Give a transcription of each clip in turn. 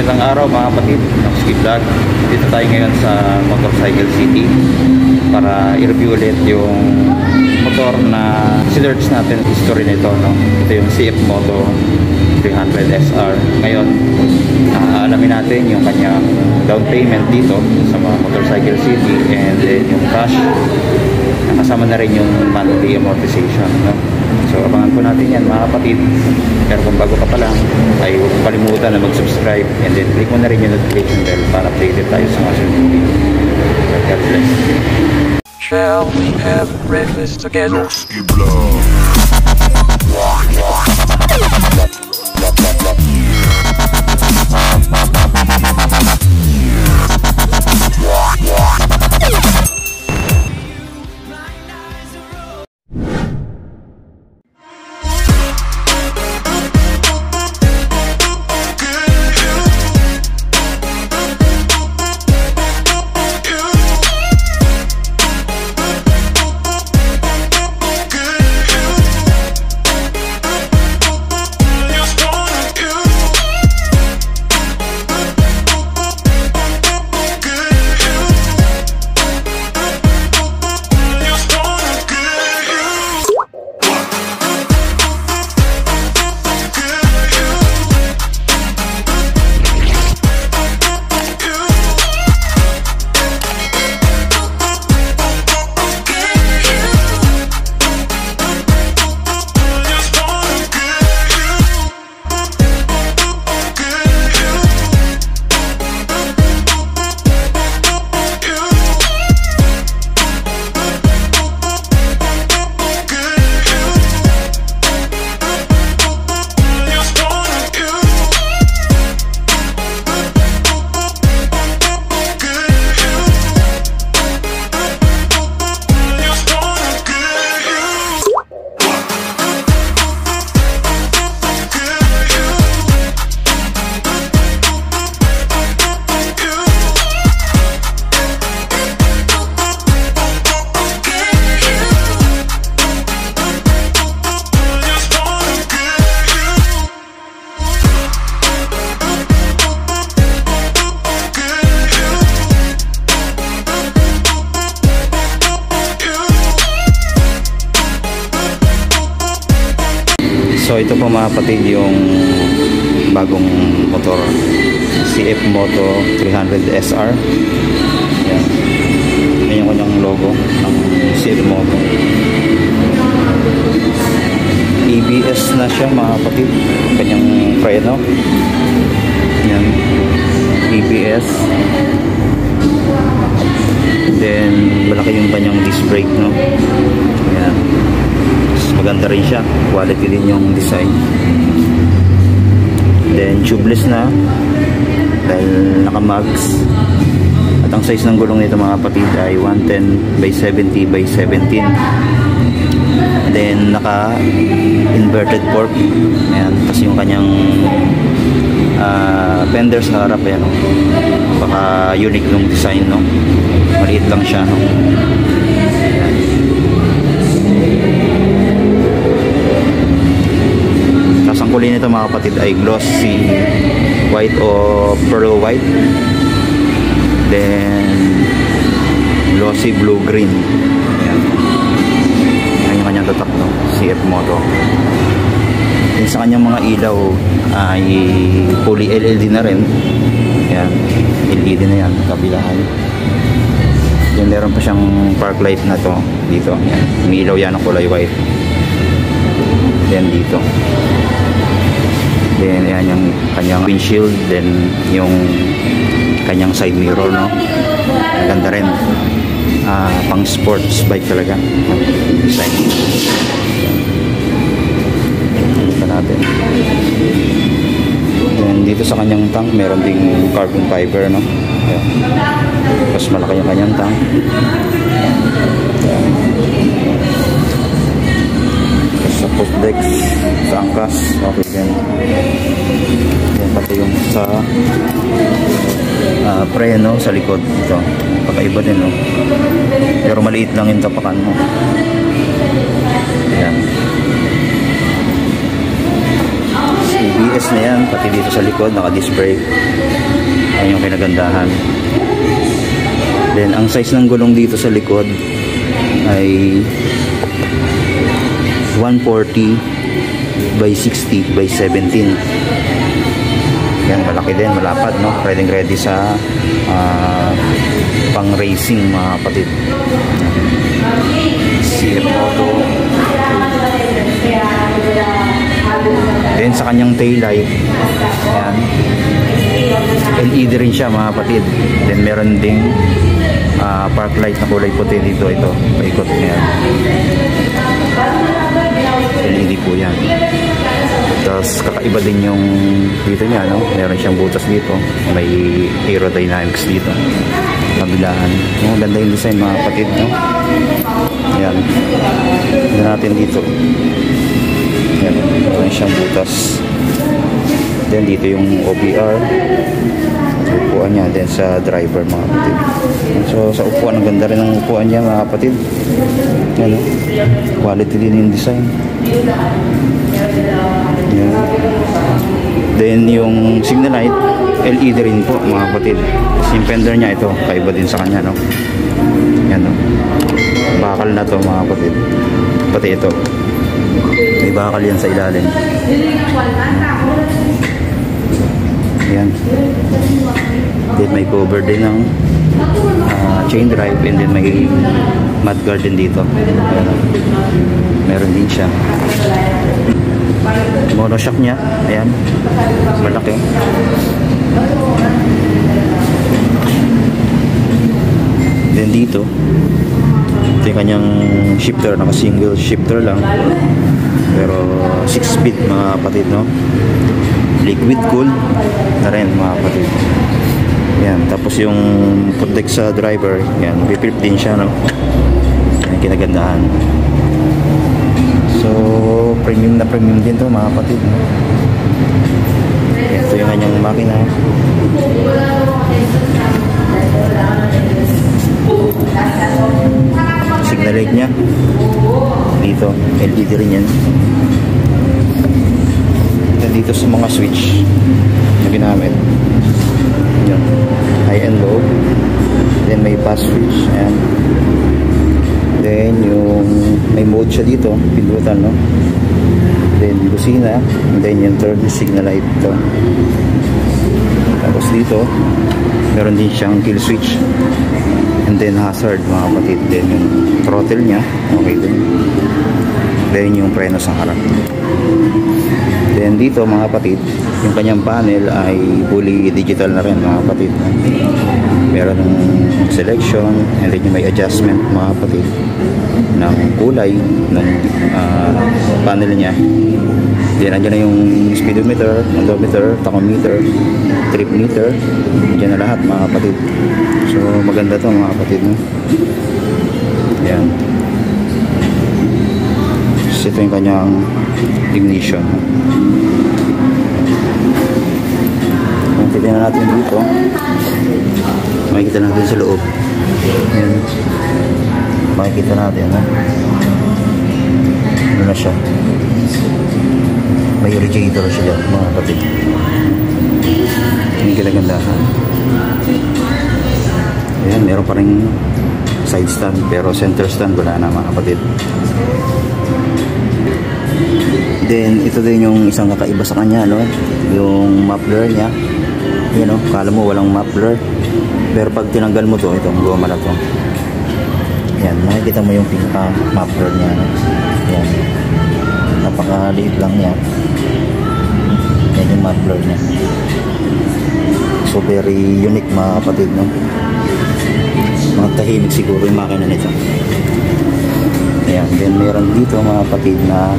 Magandang araw mga kapatid ng Ski Vlog. Dito tayo ngayon sa Motorcycle City para i-review ulit yung motor na sinerch natin history nito, no? Ito yung CF Moto 300 SR. Ngayon, alamin natin yung kanyang down payment dito sa mga Motorcycle City, and then yung cash. Kasama na rin yung monthly amortization, no? So abangan po natin yan mga kapatid. Pero kung bago ka pa lang, ay huwag kalimutan na mag-subscribe, and then click mo na rin yung notification bell para updated tayo sa mga sunod video. God bless. Shall we have breakfast together? So ito po mga kapatid yung bagong motor, CF Moto 300 SR. Yan. Yan yung kanyang logo ng CF Moto. ABS na siya mga kapatid, kanyang preno. Yan, ABS. Then malaki yung kanyang disc brake, no? Yan. Maganda rin siya, quality din yung design. Then tubeless na dahil naka-mags. At ang size ng gulong nito mga kapatid ay 110 by 70 by 17. Then naka inverted fork. Ayan, tapos yung kanyang fender sa harap, ayan, no? Baka unique yung design, no? Maliit lang siya, no? Ayan. Ang kulay nito mga kapatid ay glossy white o pearl white, then glossy blue green. Ayan. Ayan yung kanyang tatak, no? CF Moto. Then sa kanyang mga ilaw ay fully LED na rin. Ayan, LED na yan, kabilaan. Then meron pa siyang park light na to dito. Ayan, may ilaw yan ng kulay white. Then dito, then yan yung kanyang windshield, then yung kanyang side mirror, no? Maganda rin, pang sports bike talaga design. Ito natin. Then dito sa kanyang tank meron ding carbon fiber, no? Ayan. Mas malaki yung kanyang tank. Ayan. Sa post decks, sa angkas, okay din. Yan pati yung sa preno sa likod. Ito, kakaiba din, no? Pero maliit lang yung tapakan mo. Ayan. ABS na yan, pati dito sa likod naka-disc brake. Ayan yung kinagandahan. Then ang size ng gulong dito sa likod ay 140 by 60 by 17. Yan, malaki din, malapad, no? Ready sa pang racing mga kapatid. CF Moto. Then sa kanyang taillight, yan, LED rin siya mga kapatid. Then meron ding park light na kulay puti dito. Ito, paikot niya. LED po yan. Tapos kakaiba din yung dito niya, no? Meron siyang butas dito. May aerodynamics dito. Kabilaan. Ganda yung design mga kapatid, no? Ayan. Ganda natin dito. Ayan. Meron siyang butas. Then dito yung OBR. Upuan niya. Then sa driver mga kapatid. So sa upuan, ang ganda rin ng upuan niya mga kapatid. Ayan, no? Quality din yung design. Ayan. Then yung signal light LED rin po mga kapatid. Yung fender niya ito, kaiba din sa kanya, no? Yan, no? Bakal na to mga kapatid. Pati ito, may bakal yan sa ilalim. Yan. Then may cover din ng chain drive, and then may mudguard din dito. Ayan. Meron din siya. Monoshock niya, ayan, malaki. Then dito, ito yung kanyang shifter, naka single shifter lang, pero 6-speed mga kapatid, no? Liquid cool na rin mga kapatid. Yan, tapos yung protect sa driver, yan, pipip din siya, no? Yan, kinagandahan. So, premium na premium din to mga kapatid, no? Ito yung kanyang makina. Signal light niya dito, LED rin yan. Then dito sa mga switch na ginamit, yan, high and low. Then may pass switch, ayan. Then yung may mode siya dito, pindutan, no? Then busina, and then yung turn signal light ito. Tapos dito meron din siyang kill switch, and then hazard mga kapatid. Then yung throttle nya, okay din. Then yung preno sa harap. Then dito mga kapatid, yung kanyang panel ay fully digital na rin mga kapatid. Meron ng selection, and then yung may adjustment mga kapatid ng kulay ng panel niya. Then andyan na yung speedometer, odometer, tachometer, trip meter. Andyan na lahat mga kapatid. So maganda to mga kapatid, no? Yan. So ito yung kanyang ignition. Kung titignan natin dito, makikita natin sa loob. Yan. Makikita natin, no? Ano na siya? May radiator siya dyan mga kapatid. Yung kinagandahan. Ayan, meron pa rin side stand, pero center stand wala na mga kapatid. Then ito din yung isang kakaiba sa kanya, no? Yung muffler niya. Yan, no? Kala mo walang muffler, pero pag tinanggal mo to, itong goma na to, yan, makikita mo yung pinaka muffler niya, no? Yan, napakaliit lang niya. Yan yung muffler niya. So very unique mga kapatid, no? Mga tahimik siguro yung makina nito. Ayan, then meron dito mga kapatid na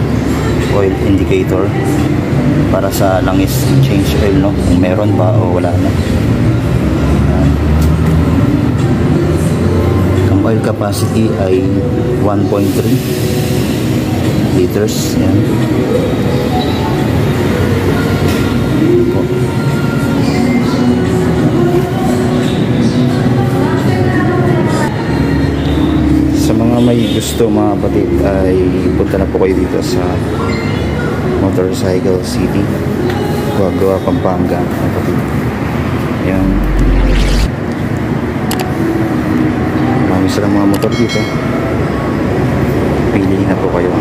oil indicator para sa langis change oil, no? Kung meron ba o wala na. Ayan. Ang oil capacity ay 1.3 liters. Ayan. Sa mga may gusto mga kapatid ay punta na po kayo dito sa Motorcycle City. Wagawa, Pampanga. Ayan. Marami silang mga motor dito. Pili na po kayo.